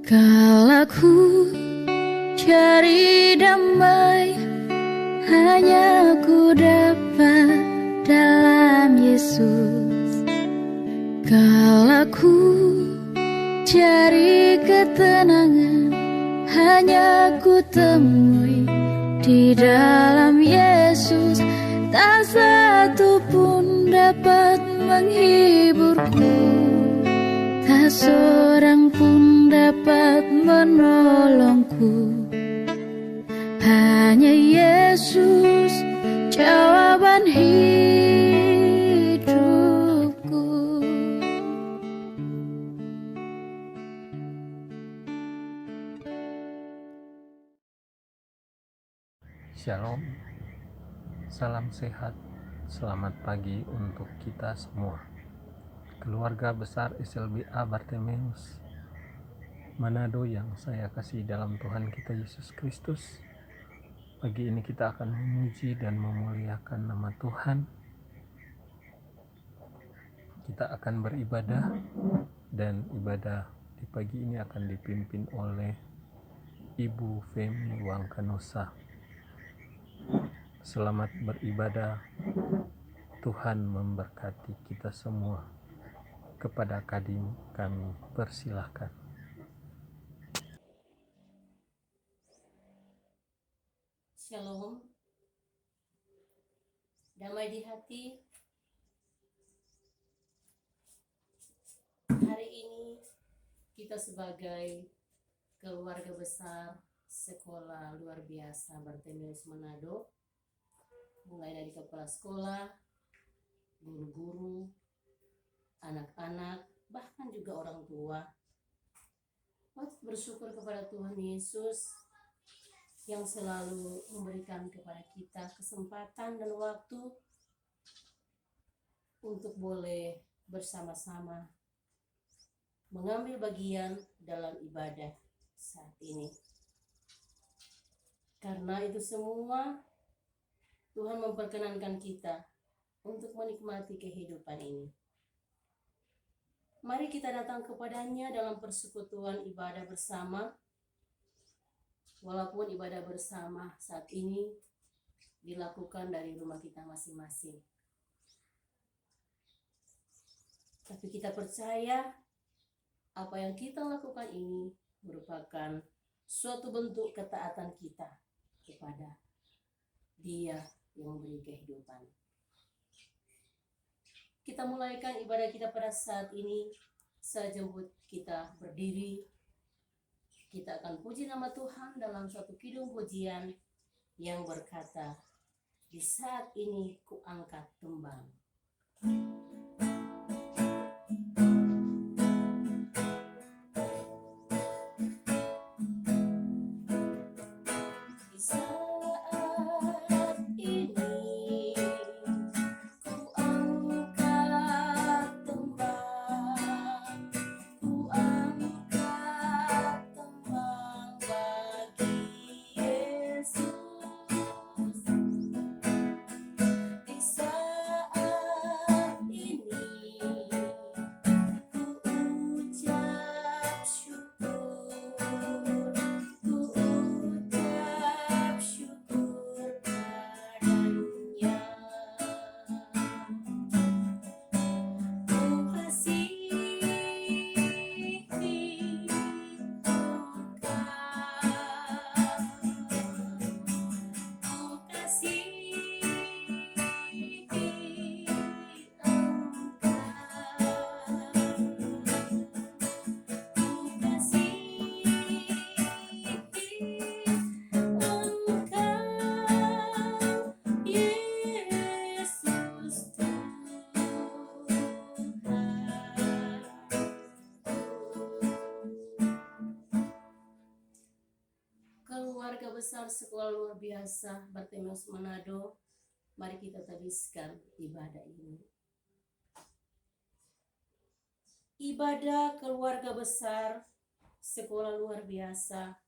Kala ku cari damai, hanya ku dapat dalam Yesus. Kala ku cari ketenangan, hanya ku temui di dalam Yesus. Tak satu pun dapat menghiburku, tak seorang pun dapat menolongku. Hanya Yesus jawaban hidupku. Shalom, salam sehat, selamat pagi untuk kita semua. Keluarga besar SLBA Bartemeus Manado yang saya kasih dalam Tuhan kita Yesus Kristus. Pagi ini kita akan memuji dan memuliakan nama Tuhan. Kita akan beribadah, dan ibadah di pagi ini akan dipimpin oleh Ibu Femi Wangkanosa. Selamat beribadah. Tuhan memberkati kita semua. Kepada Kadin kami persilahkan. Shalom, damai di hati. Hari ini kita sebagai keluarga besar sekolah luar biasa Bartemeus Manado, mulai dari kepala sekolah, guru-guru, anak-anak, bahkan juga orang tua, bersyukur kepada Tuhan Yesus yang selalu memberikan kepada kita kesempatan dan waktu untuk boleh bersama-sama mengambil bagian dalam ibadah saat ini. Karena itu semua Tuhan memperkenankan kita untuk menikmati kehidupan ini. Mari kita datang kepadanya dalam persekutuan ibadah bersama. Walaupun ibadah bersama saat ini dilakukan dari rumah kita masing-masing, tapi kita percaya apa yang kita lakukan ini merupakan suatu bentuk ketaatan kita kepada Dia yang memberi kehidupan. Kita mulaikan ibadah kita pada saat ini. Saya jemput kita berdiri. Kita akan puji nama Tuhan dalam suatu kidung pujian yang berkata, di saat ini kuangkat tembang. Di saat ini kuangkat tembang, kuangkat tembang bagi Yesus. Di saat ini ku ucap syukur, ku ucap syukur padanya. Ku kasihi Engkau, ku kasihi Yesus Tuhan. Keluarga besar sekolah luar biasa Bartemeus Manado, mari kita tabiskan ibadah ini. Ibadah keluarga besar sekolah luar biasa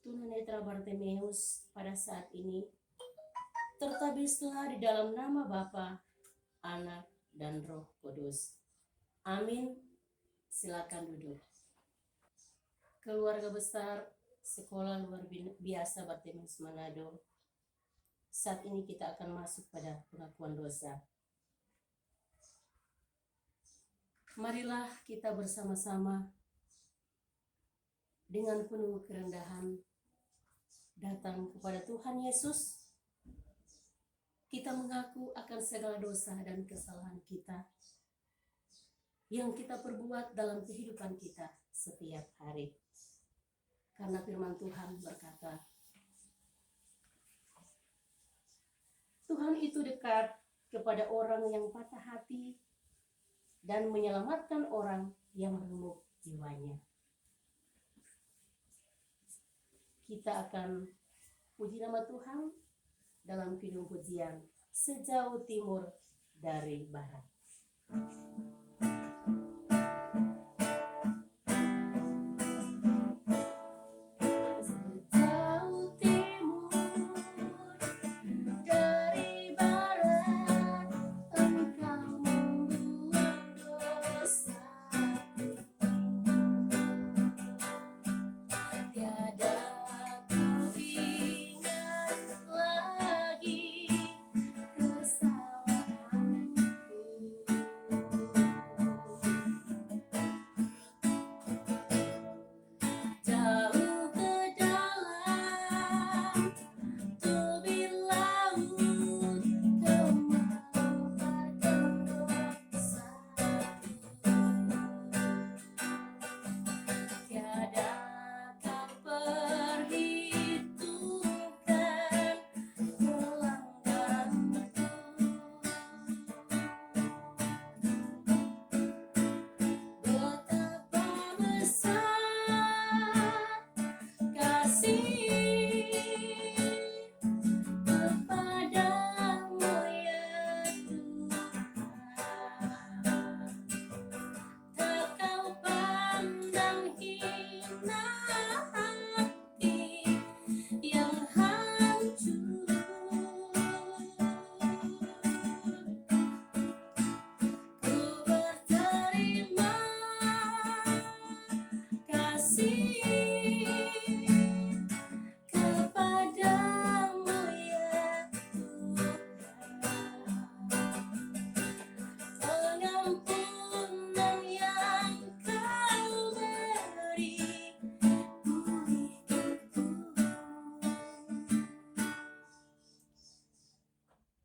Tunanetra Bartemeus pada saat ini tertabislah di dalam nama Bapa, Anak, dan Roh Kudus. Amin. Silakan duduk. keluarga besar Sekolah Luar Biasa Bartemius Manado. Saat ini kita akan masuk pada pengakuan dosa. Marilah kita bersama-sama dengan penuh kerendahan datang kepada Tuhan Yesus. Kita mengaku akan segala dosa dan kesalahan kita yang kita perbuat dalam kehidupan kita setiap hari. Karena firman Tuhan berkata, Tuhan itu dekat kepada orang yang patah hati dan menyelamatkan orang yang remuk jiwanya. Kita akan puji nama Tuhan dalam kidung pujian Sejauh Timur dari Barat.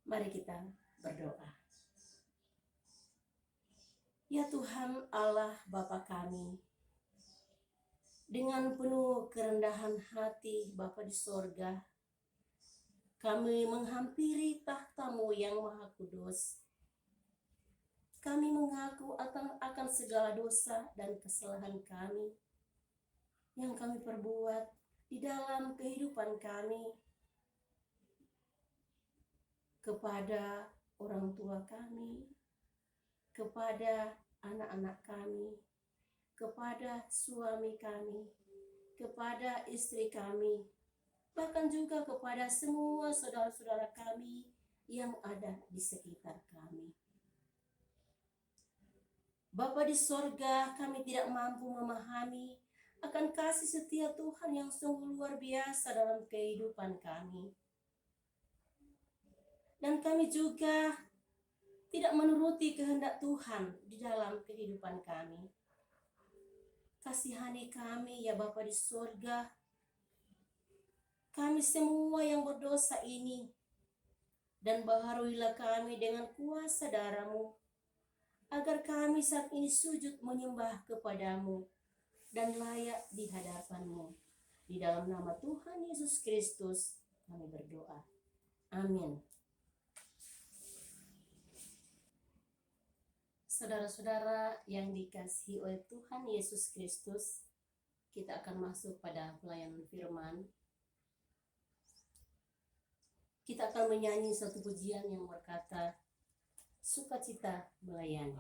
Mari kita berdoa. Ya Tuhan Allah Bapa kami, dengan penuh kerendahan hati Bapa di sorga, kami menghampiri tahta-Mu yang Maha Kudus. Kami mengaku akan segala dosa dan kesalahan kami yang kami perbuat di dalam kehidupan kami, kepada orang tua kami, kepada anak-anak kami, kepada suami kami, kepada istri kami, bahkan juga kepada semua saudara-saudara kami yang ada di sekitar kami. Bapa di sorga, kami tidak mampu memahami akan kasih setia Tuhan yang sungguh luar biasa dalam kehidupan kami. Dan kami juga tidak menuruti kehendak Tuhan di dalam kehidupan kami. Kasihani kami ya Bapa di surga. Kami semua yang berdosa ini, dan baharuilah kami dengan kuasa darah-Mu, agar kami saat ini sujud menyembah kepada-Mu dan layak di hadapan-Mu. Di dalam nama Tuhan Yesus Kristus kami berdoa. Amin. Saudara-saudara yang dikasihi oleh Tuhan Yesus Kristus, kita akan masuk pada pelayanan firman. Kita akan menyanyi satu pujian yang berkata, Sukacita Melayani.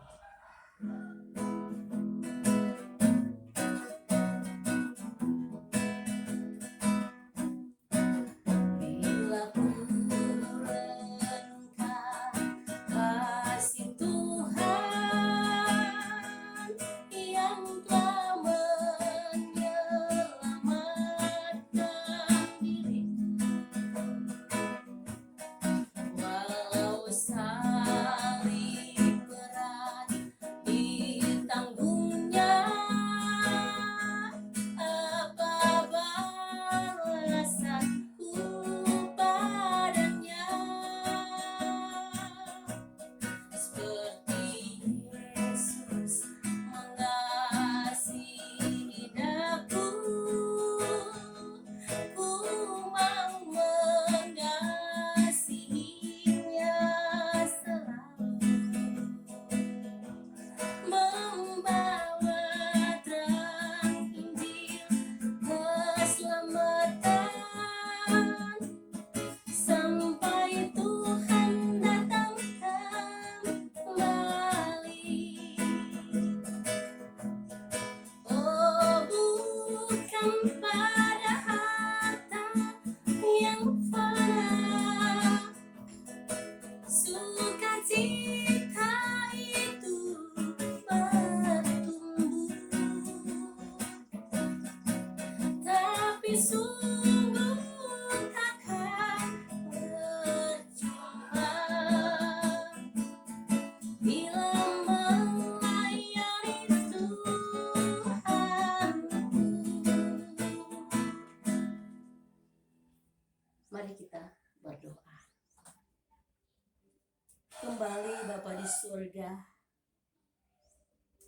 kembali Bapa di surga,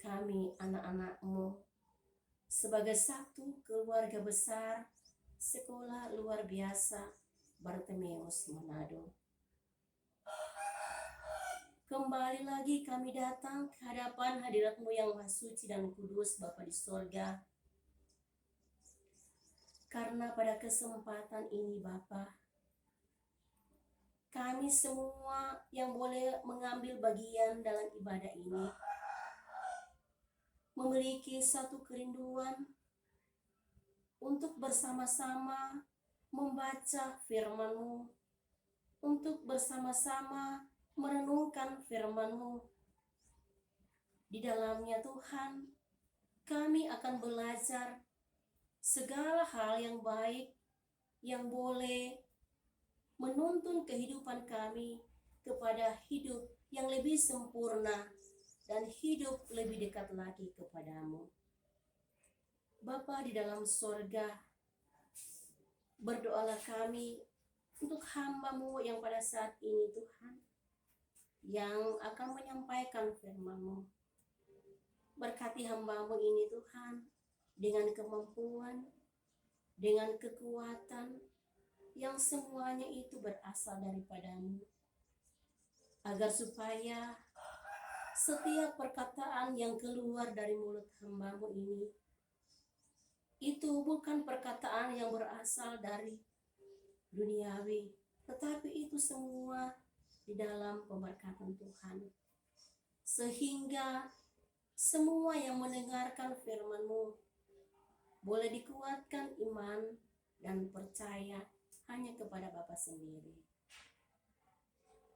kami anak-anak-Mu sebagai satu keluarga besar sekolah luar biasa Bartemeus Manado. Kembali lagi kami datang ke hadapan hadirat-Mu yang maha suci dan kudus Bapa di surga. Karena pada kesempatan ini Bapa, kami semua yang boleh mengambil bagian dalam ibadah ini memiliki satu kerinduan untuk bersama-sama membaca firman-Mu, untuk bersama-sama merenungkan firman-Mu. Di dalamnya Tuhan, kami akan belajar segala hal yang baik yang boleh menuntun kehidupan kami kepada hidup yang lebih sempurna dan hidup lebih dekat lagi kepadamu. Bapa di dalam sorga, berdoalah kami untuk hamba-Mu yang pada saat ini Tuhan, yang akan menyampaikan firman-Mu. Berkati hamba-Mu ini Tuhan, dengan kemampuan, dengan kekuatan, yang semuanya itu berasal daripada-Mu, agar supaya setiap perkataan yang keluar dari mulut hamba-Mu ini, itu bukan perkataan yang berasal dari duniawi, tetapi itu semua di dalam pemberkatan Tuhan. Sehingga semua yang mendengarkan firman-Mu boleh dikuatkan iman dan percaya hanya kepada Bapa sendiri.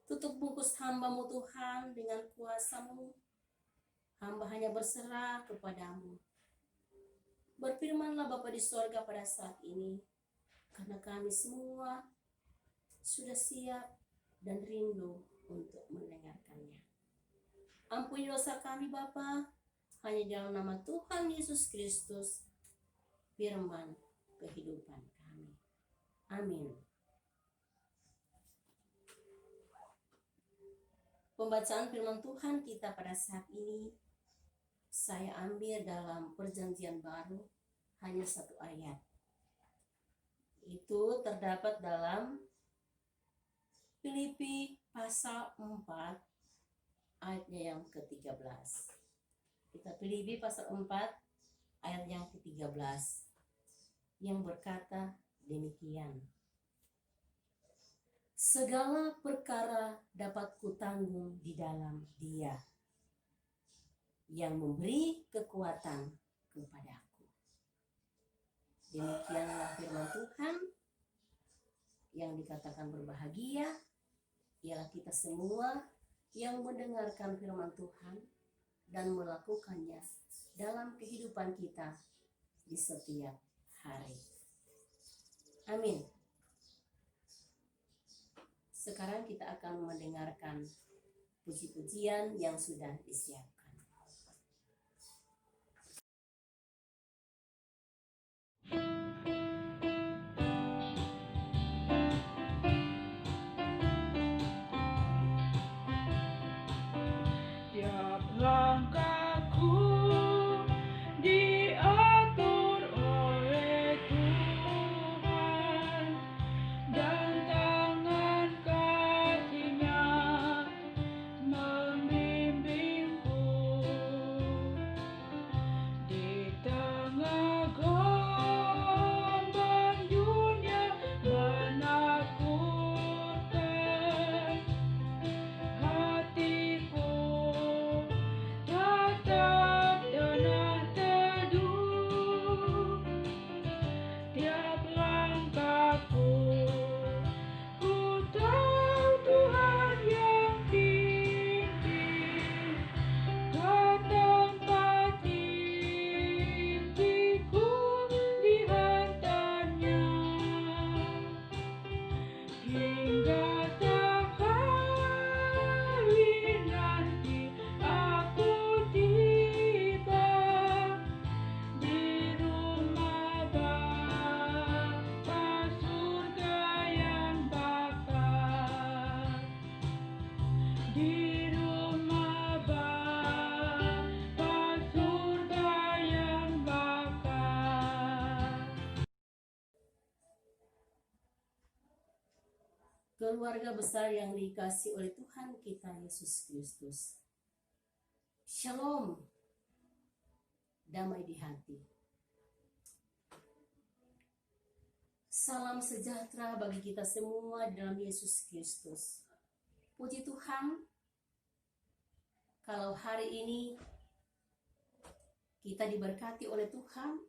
Tutup bungkus hamba-Mu Tuhan dengan kuasa-Mu. Hamba hanya berserah kepadamu. Berfirmanlah Bapa di sorga pada saat ini, karena kami semua sudah siap dan rindu untuk mendengarkannya. Ampuni dosa kami Bapa, hanya dalam nama Tuhan Yesus Kristus, firman kehidupan kami. Amin. Pembacaan firman Tuhan kita pada saat ini saya ambil dalam Perjanjian Baru, hanya satu ayat. Itu terdapat dalam Filipi pasal 4 ayatnya yang ke-13. Kita Filipi pasal 4 ayat yang ke-13 yang berkata demikian. Segala perkara dapat kutanggung di dalam Dia yang memberi kekuatan kepadaku. Demikianlah firman Tuhan yang dikatakan berbahagia ialah kita semua yang mendengarkan firman Tuhan dan melakukannya dalam kehidupan kita di setiap hari. Amin. Sekarang kita akan mendengarkan puji-pujian yang sudah disiapkan. Tiap langkahku diatur oleh Tuhan, dan tangan kasih-Nya membimbingku. Di tengah gelombang dunia menakutkan, hatiku tetap tenang teduh. Tiap langkahku, ku tahu Tuhan yang pimpin ke tempat impianku dihantarnya, hingga sekali nanti aku tiba di rumah Bapa surga yang bakal. Di keluarga besar yang dikasihi oleh Tuhan kita Yesus Kristus. Shalom, damai di hati. Salam sejahtera bagi kita semua di dalam Yesus Kristus. Puji Tuhan, kalau hari ini kita diberkati oleh Tuhan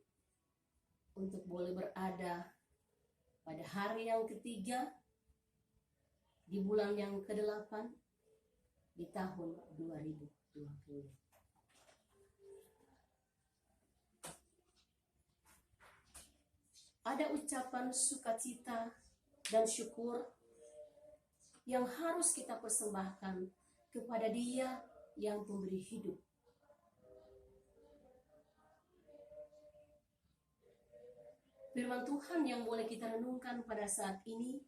untuk boleh berada pada hari yang ketiga di bulan yang ke-8 di tahun 2020. Ada ucapan sukacita dan syukur yang harus kita persembahkan kepada Dia yang pemberi hidup. Firman Tuhan yang boleh kita renungkan pada saat ini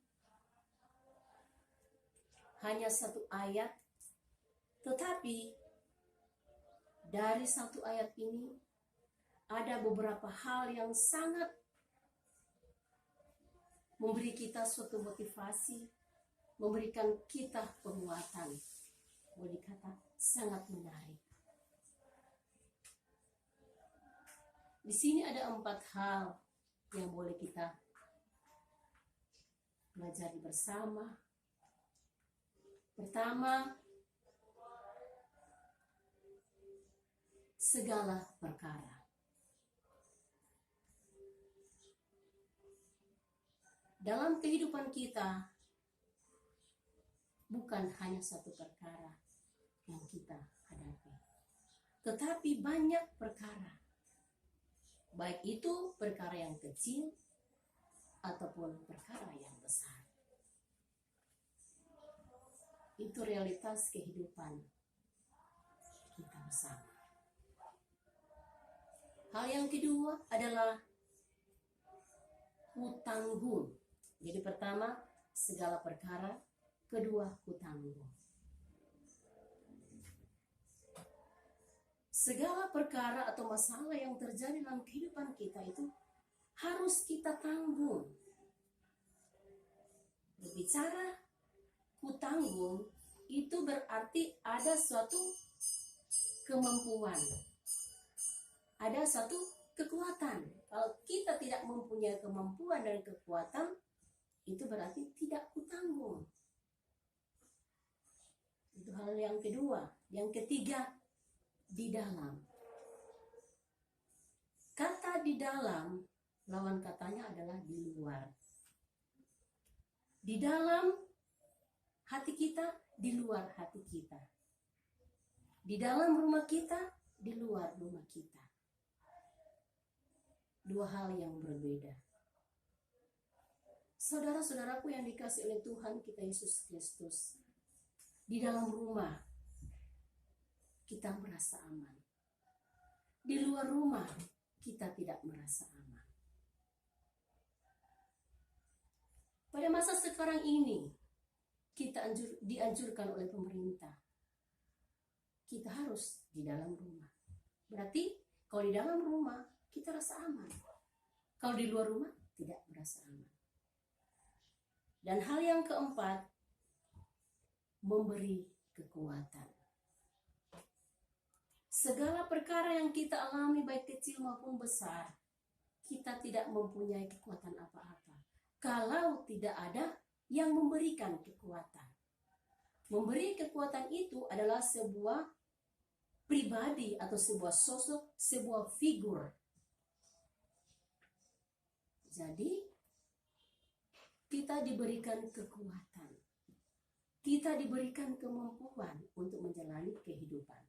hanya satu ayat, tetapi dari satu ayat ini ada beberapa hal yang sangat memberi kita suatu motivasi, memberikan kita penguatan. Boleh dikata sangat menarik. Di sini ada 4 hal yang boleh kita pelajari bersama. Pertama, segala perkara. Dalam kehidupan kita, bukan hanya satu perkara yang kita hadapi, tetapi banyak perkara. Baik itu perkara yang kecil ataupun perkara yang besar. Itu realitas kehidupan kita bersama. Hal yang kedua adalah kutanggung. Jadi pertama, segala perkara. Kedua, kutanggung. Segala perkara atau masalah yang terjadi dalam kehidupan kita itu harus kita tanggung. Berbicara kutanggung itu berarti ada suatu kemampuan. Ada suatu kekuatan. Kalau kita tidak mempunyai kemampuan dan kekuatan, itu berarti tidak kutanggung. Itu hal yang kedua. Yang ketiga, di dalam. Kata di dalam, lawan katanya adalah di luar. Di dalam hati kita, di luar hati kita. Di dalam rumah kita, di luar rumah kita. Dua hal yang berbeda. Saudara-saudaraku yang dikasihi oleh Tuhan kita Yesus Kristus, di dalam rumah kita merasa aman. Di luar rumah kita tidak merasa aman. Pada masa sekarang ini kita dianjurkan oleh pemerintah. Kita harus di dalam rumah. Berarti kalau di dalam rumah kita rasa aman. Kalau di luar rumah tidak merasa aman. Dan hal yang keempat, memberi kekuatan. Segala perkara yang kita alami baik kecil maupun besar, kita tidak mempunyai kekuatan apa-apa kalau tidak ada yang memberikan kekuatan. Memberi kekuatan itu adalah sebuah pribadi atau sebuah sosok, sebuah figur. Jadi kita diberikan kekuatan. Kita diberikan kemampuan untuk menjalani kehidupan.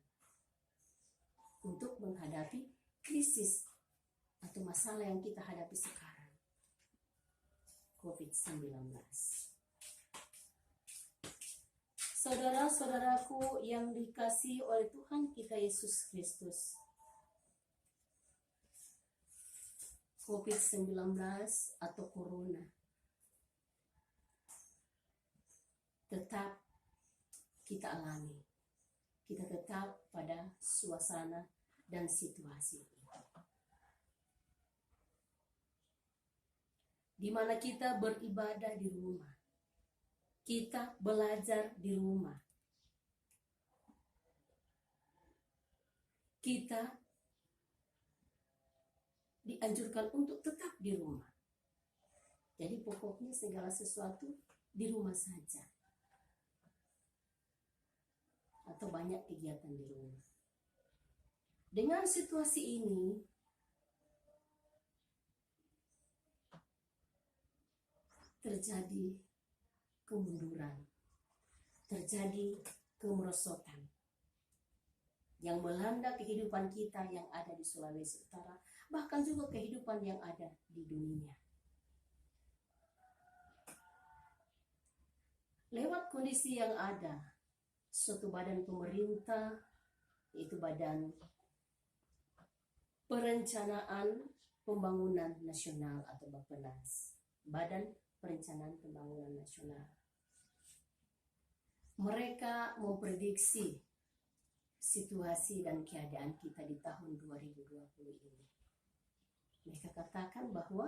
Untuk menghadapi krisis atau masalah yang kita hadapi sekarang. COVID-19. Saudara-saudaraku yang dikasihi oleh Tuhan kita Yesus Kristus. COVID-19 atau Corona tetap kita alami. Kita tetap pada suasana dan situasi itu. Di mana kita beribadah di rumah. kita belajar di rumah. Kita dianjurkan untuk tetap di rumah. Jadi pokoknya segala sesuatu di rumah saja. Atau banyak kegiatan di rumah. Dengan situasi ini, terjadi kemunduran, terjadi kemerosotan yang melanda kehidupan kita yang ada di Sulawesi Utara, bahkan juga kehidupan yang ada di dunia. Lewat kondisi yang ada, suatu badan pemerintah, yaitu Badan Perencanaan Pembangunan Nasional atau Bappenas, Badan Perencanaan Pembangunan Nasional. Mereka memprediksi situasi dan keadaan kita di tahun 2020 ini. Mereka katakan bahwa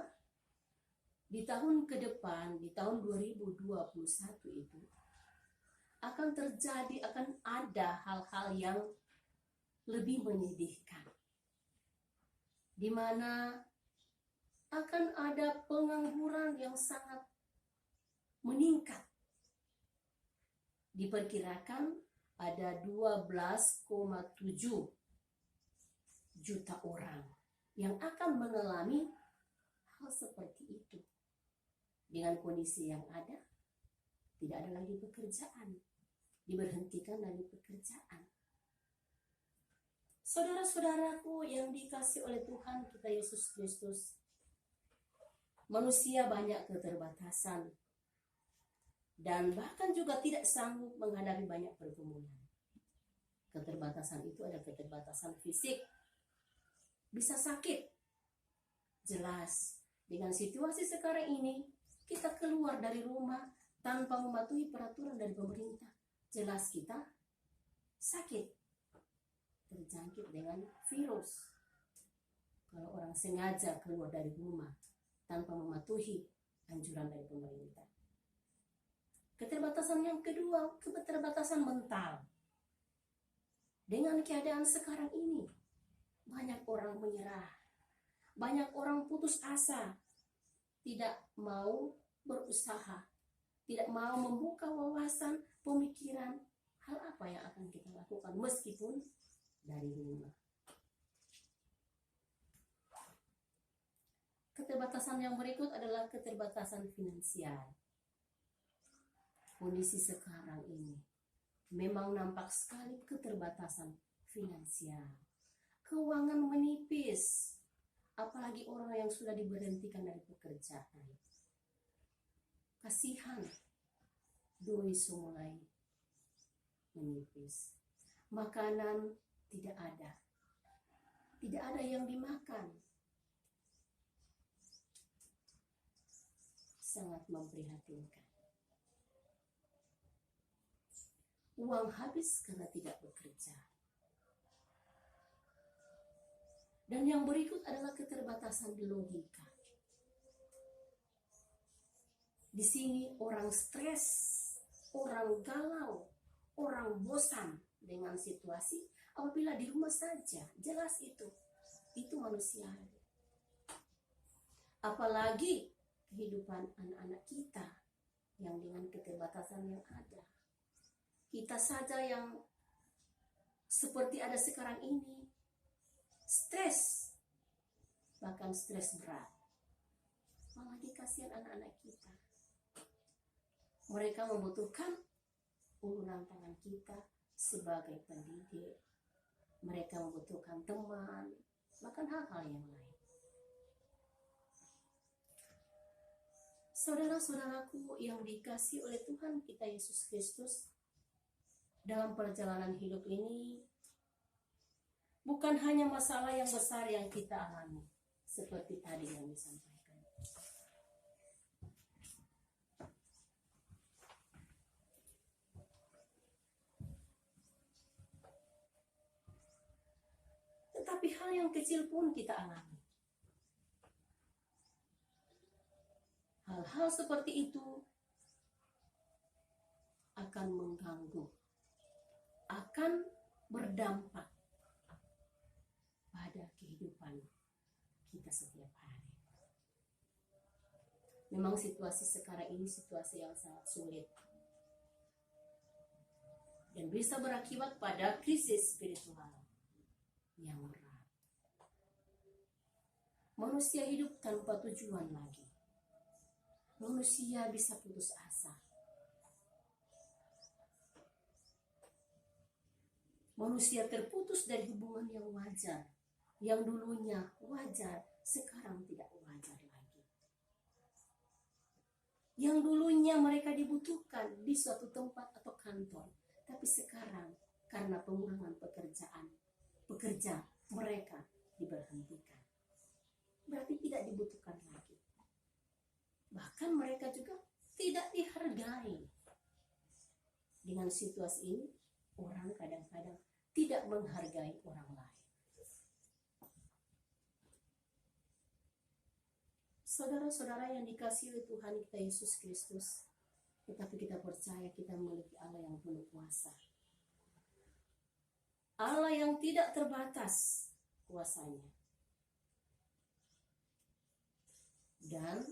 di tahun ke depan, di tahun 2021 itu, akan ada hal-hal yang lebih menyedihkan. Di mana akan ada pengangguran yang sangat meningkat. Diperkirakan ada 12,7 juta orang yang akan mengalami hal seperti itu. Dengan kondisi yang ada, tidak ada lagi pekerjaan, diberhentikan dari pekerjaan. Saudara-saudaraku yang dikasihi oleh Tuhan kita Yesus Kristus, manusia banyak keterbatasan dan bahkan juga tidak sanggup menghadapi banyak pergumulan. Keterbatasan itu ada keterbatasan fisik, bisa sakit. Jelas, dengan situasi sekarang ini, kita keluar dari rumah tanpa mematuhi peraturan dari pemerintah. Jelas kita sakit, terjangkit dengan virus. Kalau orang sengaja keluar dari rumah tanpa mematuhi anjuran dari pemerintah. Keterbatasan yang kedua, keterbatasan mental. Dengan keadaan sekarang ini, banyak orang menyerah, banyak orang putus asa, tidak mau berusaha, tidak mau membuka wawasan, pemikiran, hal apa yang akan kita lakukan meskipun dari rumah. Keterbatasan yang berikut adalah keterbatasan finansial. Kondisi sekarang ini memang nampak sekali keterbatasan finansial. Keuangan menipis, apalagi orang yang sudah diberhentikan dari pekerjaan. Kasihan, duit mulai menipis. Makanan tidak ada. Tidak ada yang dimakan. Sangat memprihatinkan. Uang habis karena tidak bekerja. Dan yang berikut adalah keterbatasan logika. Di sini orang stres, orang galau, orang bosan dengan situasi apabila di rumah saja. Jelas itu manusiawi. Apalagi kehidupan anak-anak kita yang dengan keterbatasan yang ada. Kita saja yang seperti ada sekarang ini, stres, bahkan stres berat. Apalagi kasihan anak-anak kita. Mereka membutuhkan uluran tangan kita sebagai pendidik. Mereka membutuhkan teman, bahkan hal-hal yang lain. Saudara-saudaraku yang dikasihi oleh Tuhan kita Yesus Kristus, dalam perjalanan hidup ini, bukan hanya masalah yang besar yang kita alami, seperti tadi yang disampaikan. Tetapi hal yang kecil pun kita alami. Hal-hal seperti itu akan mengganggu, akan berdampak pada kehidupan kita setiap hari. Memang situasi sekarang ini situasi yang sangat sulit dan bisa berakibat pada krisis spiritual yang berat. Manusia hidup tanpa tujuan lagi. Manusia bisa putus asa. Manusia terputus dari hubungan yang wajar, yang dulunya wajar, sekarang tidak wajar lagi. Yang dulunya mereka dibutuhkan di suatu tempat atau kantor, tapi sekarang karena pengurangan pekerja mereka diberhentikan. Berarti tidak dibutuhkan lagi. Bahkan mereka juga tidak dihargai. Dengan situasi ini, orang kadang-kadang tidak menghargai orang lain. Saudara-saudara yang dikasihi oleh Tuhan kita Yesus Kristus, tetapi kita percaya kita memiliki Allah yang penuh kuasa. Allah yang tidak terbatas kuasanya. Dan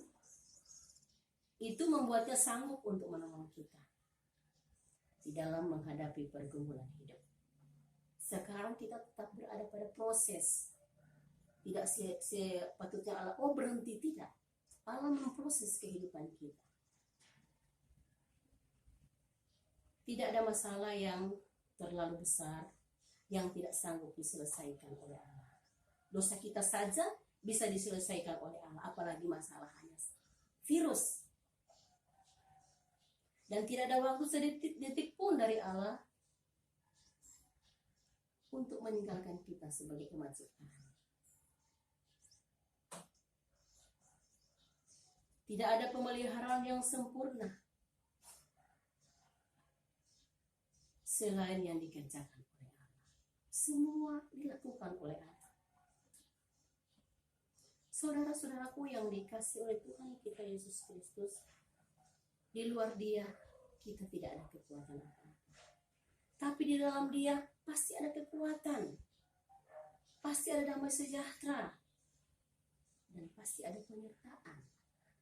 itu membuatnya sanggup untuk menolong kita di dalam menghadapi pergumulan hidup. Sekarang kita tetap berada pada proses. Tidak sepatutnya Allah berhenti, tidak. Allah memproses kehidupan kita. Tidak ada masalah yang terlalu besar yang tidak sanggup diselesaikan oleh Allah. Dosa kita saja bisa diselesaikan oleh Allah, apalagi masalah hanya virus. Dan tidak ada waktu sedetik pun dari Allah untuk meninggalkan kita sebagai umat ciptaan. Tidak ada pemeliharaan yang sempurna selain yang dikerjakan oleh Allah. Semua dilakukan oleh Allah. Saudara-saudaraku yang dikasihi oleh Tuhan kita Yesus Kristus, di luar Dia kita tidak ada kekuatan apa-apa. Tapi di dalam Dia pasti ada kekuatan. Pasti ada damai sejahtera. Dan pasti ada penyertaan.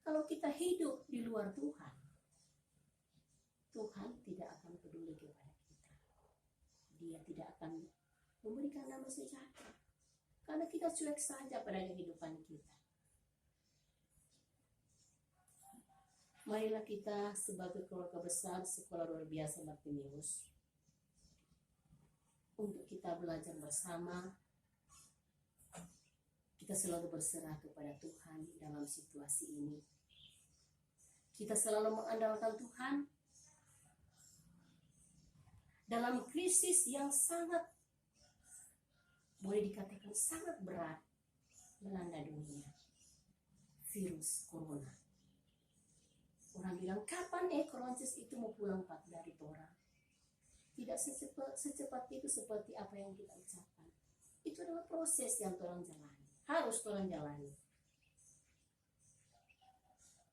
Kalau kita hidup di luar Tuhan, Tuhan tidak akan peduli kepada kita. Dia tidak akan memberikan damai sejahtera. Karena kita cuek saja pada kehidupan kita. Marilah kita sebagai keluarga besar sekolah luar biasa Bartimeus, untuk kita belajar bersama, kita selalu berserah kepada Tuhan dalam situasi ini. Kita selalu mengandalkan Tuhan dalam krisis yang sangat, boleh dikatakan sangat berat, melanda dunia. Virus corona. Orang bilang, kapan Kroensis itu mau pulang Pak dari Torah? Tidak secepat itu seperti apa yang kita ucapkan. Itu adalah proses yang orang jalani. Harus orang jalani.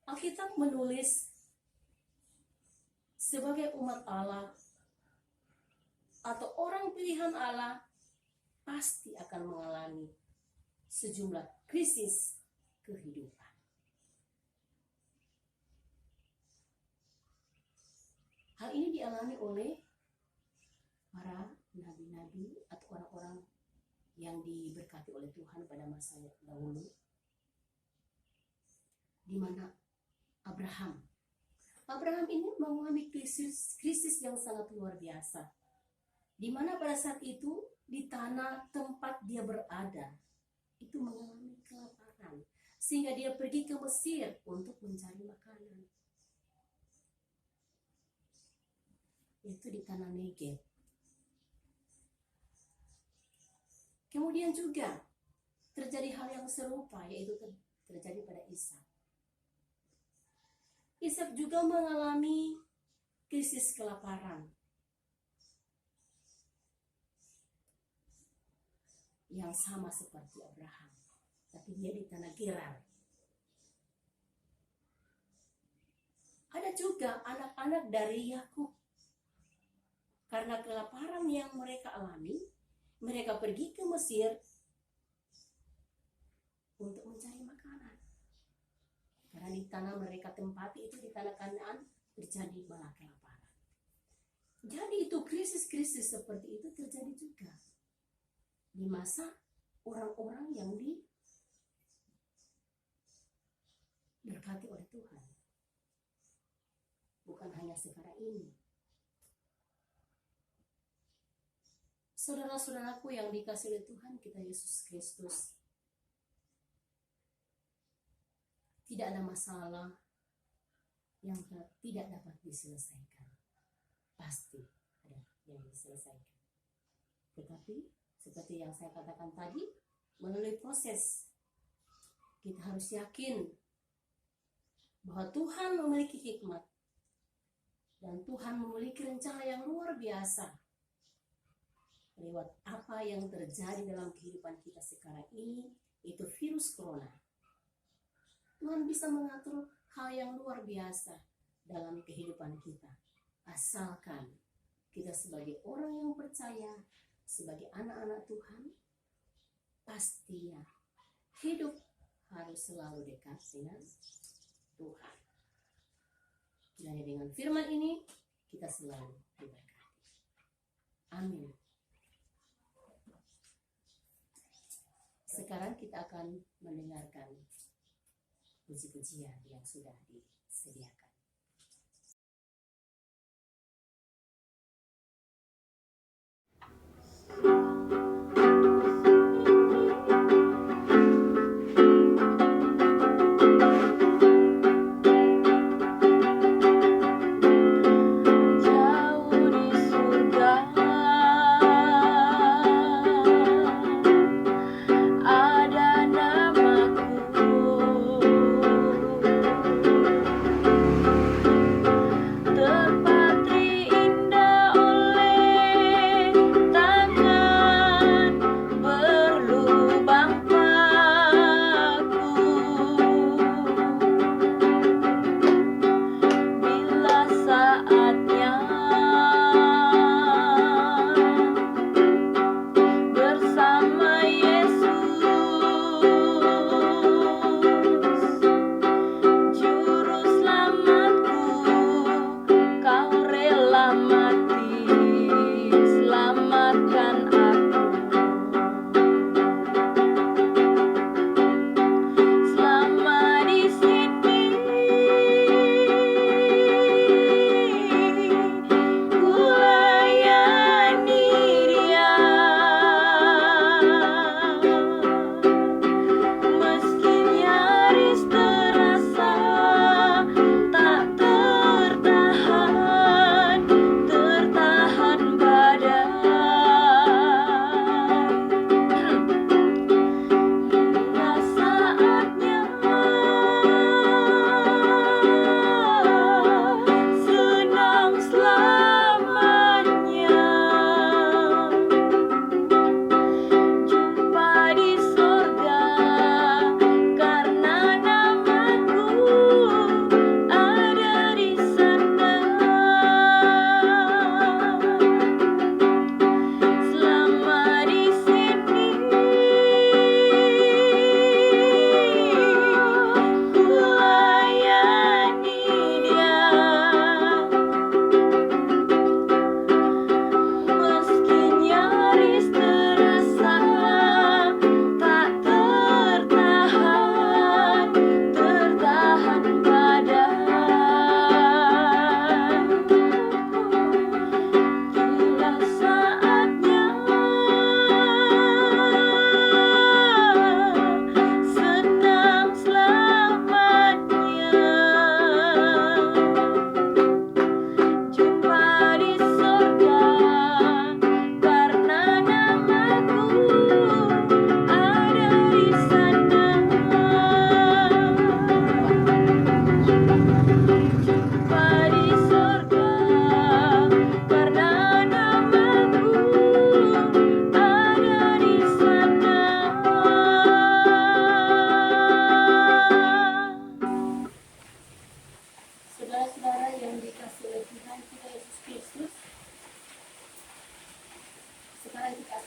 Alkitab menulis, sebagai umat Allah atau orang pilihan Allah pasti akan mengalami sejumlah krisis kehidupan. Hal ini dialami oleh para nabi-nabi atau orang-orang yang diberkati oleh Tuhan pada masa dahulu, di mana Abraham ini mengalami krisis yang sangat luar biasa, di mana pada saat itu di tanah tempat dia berada itu mengalami kelaparan, sehingga dia pergi ke Mesir untuk mencari makanan. Itu di tanah Negev. Kemudian juga terjadi hal yang serupa, yaitu terjadi pada Ishak. Ishak juga mengalami krisis kelaparan yang sama seperti Abraham, tapi dia di tanah Gerar. Ada juga anak-anak dari Yakub Karena kelaparan yang mereka alami, mereka pergi ke Mesir untuk mencari makanan. Karena di tanah mereka tempati itu, di tanah Kanaan, terjadi malah kelaparan. Jadi itu krisis-krisis seperti itu terjadi juga di masa orang-orang yang diberkati oleh Tuhan. Bukan hanya sekarang ini. Saudara-saudaraku yang dikasihi oleh Tuhan kita Yesus Kristus, tidak ada masalah yang tidak dapat diselesaikan. Pasti ada yang diselesaikan. Tetapi seperti yang saya katakan tadi, melalui proses kita harus yakin bahwa Tuhan memiliki hikmat dan Tuhan memiliki rencana yang luar biasa lewat apa yang terjadi dalam kehidupan kita sekarang ini, itu virus corona. Tuhan bisa mengatur hal yang luar biasa dalam kehidupan kita, asalkan kita sebagai orang yang percaya, sebagai anak-anak Tuhan, pastinya hidup harus selalu dekat dengan Tuhan. Kiranya dengan firman ini kita selalu diberkati. Amin. Sekarang kita akan mendengarkan puji-pujian yang sudah disediakan. Jauh di surga ada namaku,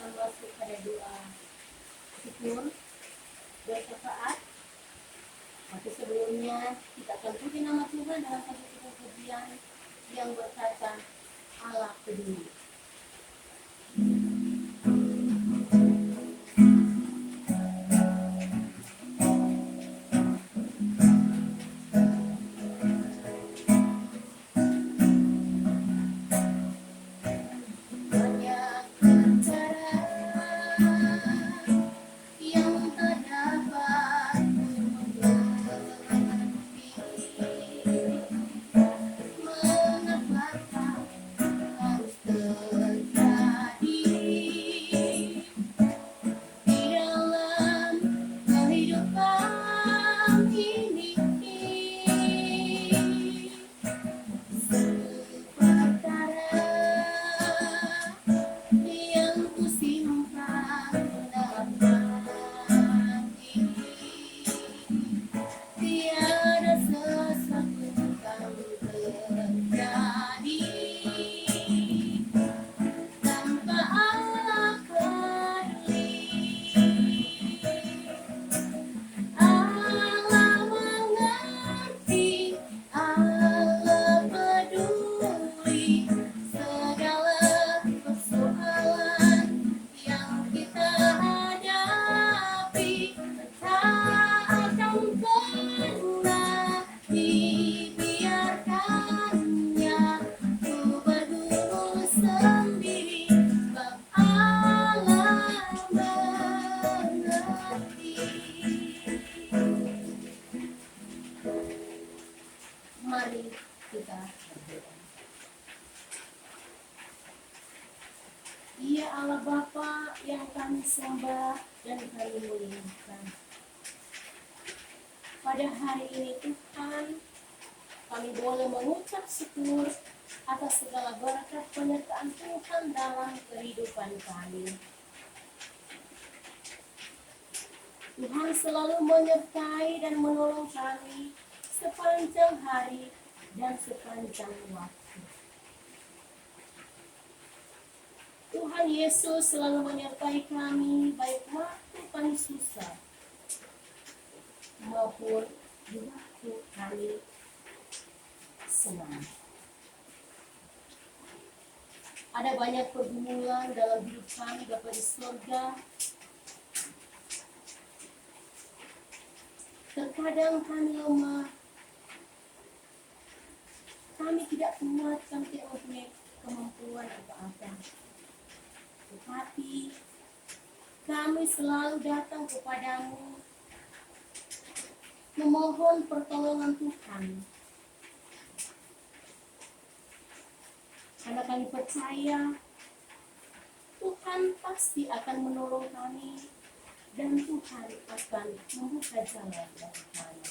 akan masuk pada doa syukur, doa syafaat. Tapi sebelumnya kita akan puji nama Tuhan dalam satu pujian yang berkata Allah peduli. Banyak perkara yang tak dapat mengerti, mengapa harus terjadi di dalam kehidupan ini. Perkara yang kusimpan dalam hati, tiada sesuatu yang terjadi tanpa Allah peduli. Allah mengerti, Allah peduli segala persoalan yang kita hadapi. Tak akan pernah dibiarkannya ku bergumul sendiri, sebab Allah mengerti. Mari kita berdoa. Ya Allah Bapa yang kami sembah dan kami muliakan, pada hari ini Tuhan, kami boleh mengucap syukur atas segala berkat penyertaan Tuhan dalam kehidupan kami. Tuhan selalu menyertai dan menolong kami sepanjang hari dan sepanjang waktu. Tuhan Yesus selalu menyertai kami baik waktu kami susah maupun di waktu kami senang. Ada banyak pergumulan dalam hidup kami Bapa di surga. Terkadang kami lemah, kami tidak kuat, kami tidak mempunyai kemampuan apa-apa. Tetapi kami selalu datang kepadamu, memohon pertolongan Tuhan. Karena kami percaya Tuhan pasti akan menolong kami dan Tuhan akan membuka jalan bagi kami.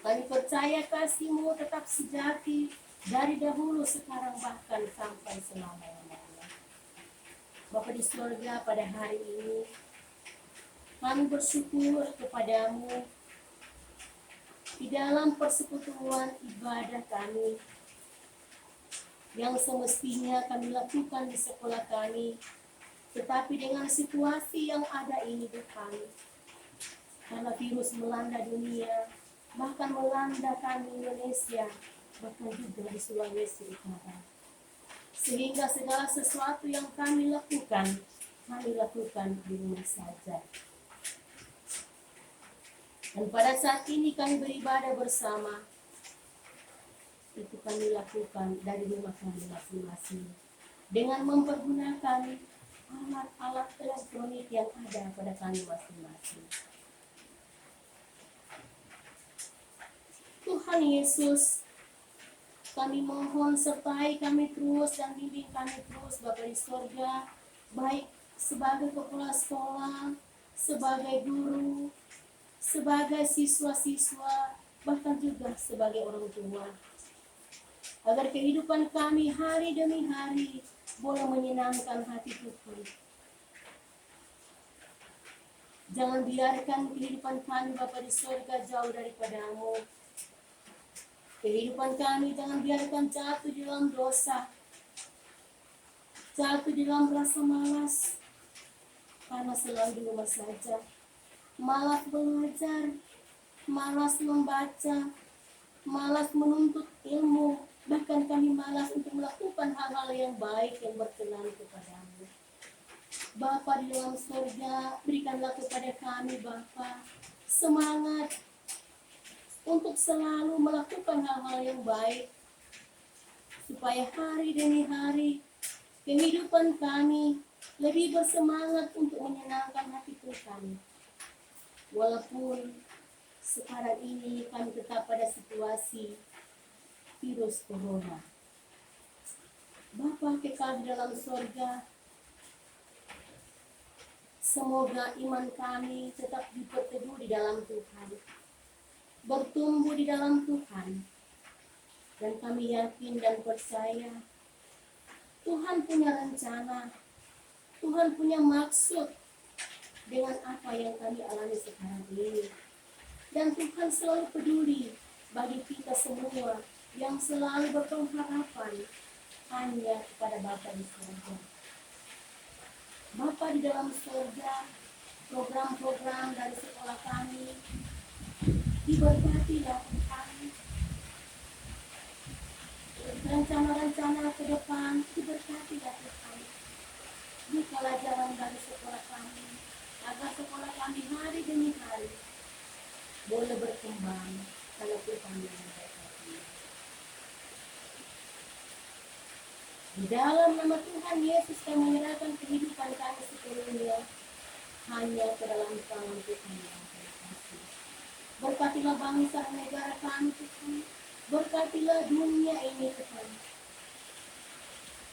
Kami percaya kasih-Mu tetap sejati dari dahulu, sekarang, bahkan sampai selama-lamanya. Bapa di surga, pada hari ini kami bersyukur kepadamu di dalam persekutuan ibadah kami yang semestinya kami lakukan di sekolah kami, tetapi dengan situasi yang ada ini Tuhan, karena virus melanda dunia, bahkan melanda kami Indonesia, bahkan juga di Sulawesi Utara, sehingga segala sesuatu yang kami lakukan di rumah saja. Dan pada saat ini kami beribadah bersama, itu kami lakukan dari rumah kami masing-masing, dengan mempergunakan alat-alat elektronik yang ada pada kami masing-masing. Tuhan Yesus, kami mohon sertai kami terus dan bimbing kami terus Bapa di surga, baik sebagai kepala sekolah, sebagai guru, sebagai siswa-siswa, bahkan juga sebagai orang tua, agar kehidupan kami hari demi hari boleh menyenangkan hati Tuhan. Jangan biarkan kehidupan kami Bapa di surga jauh daripada-Mu. Kehidupan kami jangan biarkan jatuh di dalam dosa. jatuh di dalam rasa malas karena selalu di rumah saja, malas belajar, malas membaca, malas menuntut ilmu, bahkan kami malas untuk melakukan hal-hal yang baik yang berkenan kepadamu. Bapa di dalam surga, berikanlah kepada kami Bapa semangat untuk selalu melakukan hal-hal yang baik, supaya hari demi hari kehidupan kami lebih bersemangat untuk menyenangkan hati Tuhan. Walaupun sekarang ini kami tetap pada situasi virus corona. Bapa kekal di dalam sorga, semoga iman kami tetap diperteguh di dalam Tuhan, bertumbuh di dalam Tuhan, dan kami yakin dan percaya Tuhan punya rencana, Tuhan punya maksud dengan apa yang kami alami sekarang ini. Dan Tuhan selalu peduli bagi kita semua yang selalu berpengharapan hanya kepada Bapa di surga. Bapa di dalam surga, program-program dari sekolah kami diberkatilah Tuhan. Rencana-rencana ke depan diberkatilah Tuhan. Bukalah jalan dari sekolah kami, agar sekolah kami hari demi hari boleh berkembang kalau Tuhan yang memberkati. Di dalam nama Tuhan Yesus kami menyerahkan kehidupan kami sepenuhnya hanya ke dalam tangan Tuhan yang terkasih. Berkatilah bangsa dan negara kami Tuhan, berkatilah dunia ini Tuhan.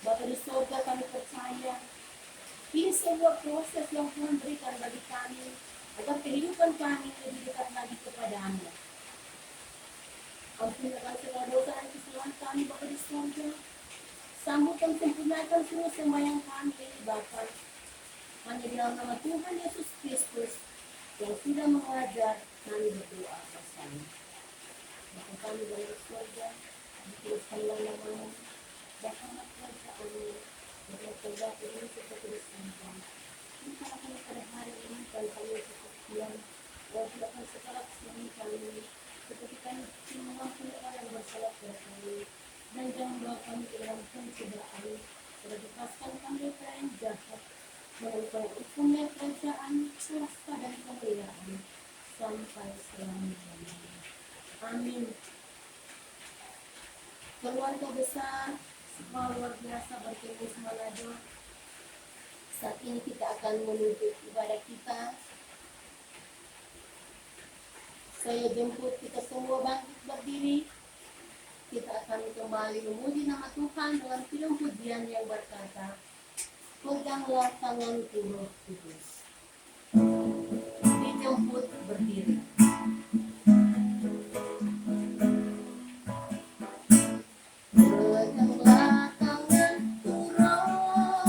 Bapa di surga, kami percaya ini sebuah proses yang Tuhan berikan bagi kami agar kehidupan kami lebih dekat lagi kepada-Nya. Ampunkan segala dosa dan kesalahan kami Bapa di surga. Sambutkan sempurnakan seluruh sembahyang kami ini Bapa. Hanya di dalam nama Tuhan Yesus Kristus yang sudah mengajar kami berdoa atas kami. Bapa kami dalam surga, dituliskanlah nama-Mu, datanglah kerajaan-Mu, berlakulah ini seperti di surga. Bukalah kami pada hari ini dan kami sekian, wajibkan segala kesalahan kami, seperti kami mengampuni orang yang bersalah kepada kami, dan jangan bawa kami ke dalam pencobaan, dan lepaskan kami dari yang jahat, melalui hukumnya kerajaan, kuasa dan kemuliaan sampai selama-lamanya. Amin. Keluarga besar sekolah luar biasa Bartemaus Manado, saat ini kita akan menutup ibadah kita. Saya jemput kita semua bangkit berdiri. Kita akan kembali memuji nama Tuhan dengan film pujian yang berkata, "Peganglah tanganku Roh Kudus." Dijemput berdiri. Peganglah tanganku Roh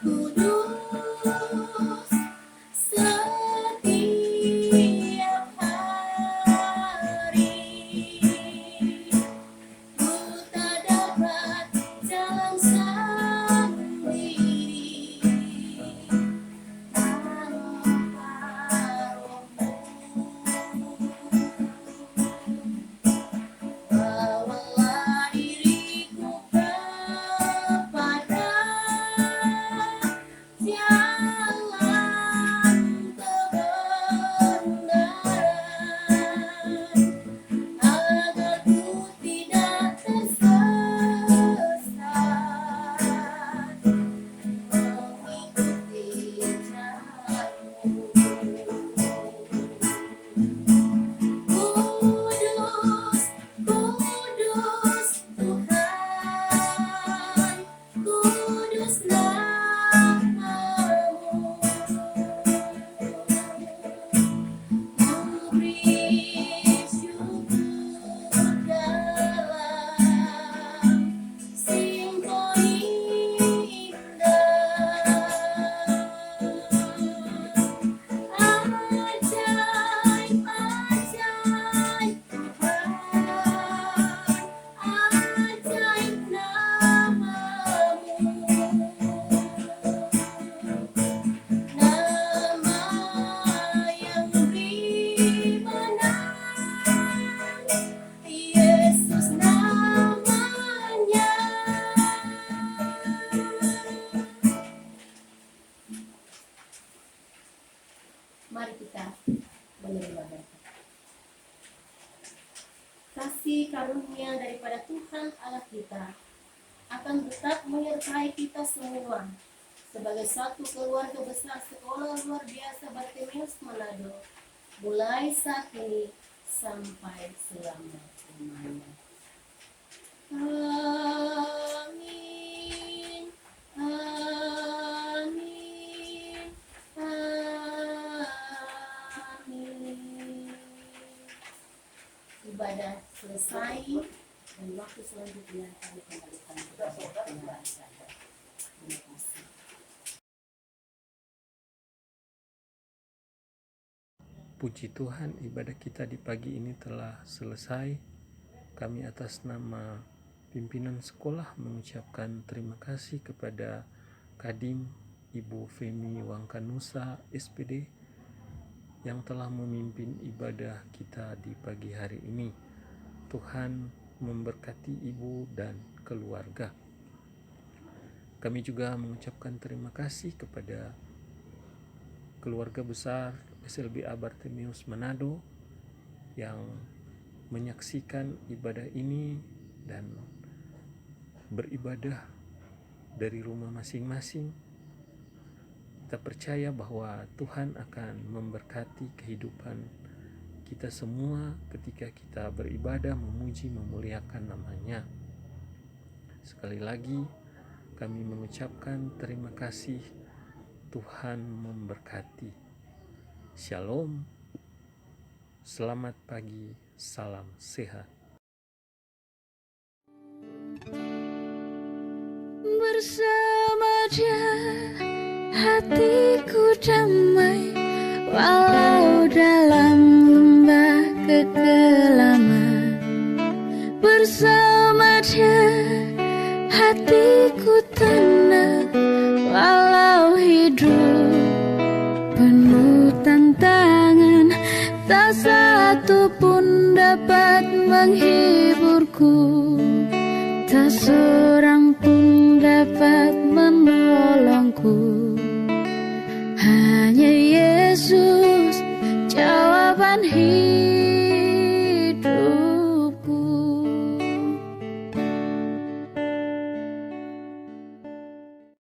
Kudus, setiap hari. Ku tak dapat jalan sendiri tanpa Roh-Mu. akan tetap menyertai kita semua sebagai satu keluarga besar sekolah luar biasa Bartimeus Manado, mulai saat ini sampai selama-lamanya. Amin, amin, amin. Ibadah selesai dan waktu selanjutnya kami kembalikan kepada Tuhan saja. Terima kasih. Puji Tuhan, ibadah kita di pagi ini telah selesai. Kami atas nama pimpinan sekolah mengucapkan terima kasih kepada Kadim Ibu Femi Wangkanusa SPD yang telah memimpin ibadah kita di pagi hari ini. Tuhan memberkati ibu dan keluarga. Kami juga mengucapkan terima kasih kepada keluarga besar SLBA Bartimeus Manado yang menyaksikan ibadah ini dan beribadah dari rumah masing-masing. Kita percaya bahwa Tuhan akan memberkati kehidupan kita semua ketika kita beribadah, memuji, memuliakan nama-Nya. Sekali lagi kami mengucapkan terima kasih. Tuhan memberkati. Shalom. Selamat pagi. Salam sehat. Bersama Dia hatiku damai, walau dalam lembah kekelaman. Bersama Dia hatiku tenang, walau hidup penuh tantangan. Tak satu pun dapat menghiburku, tak seorang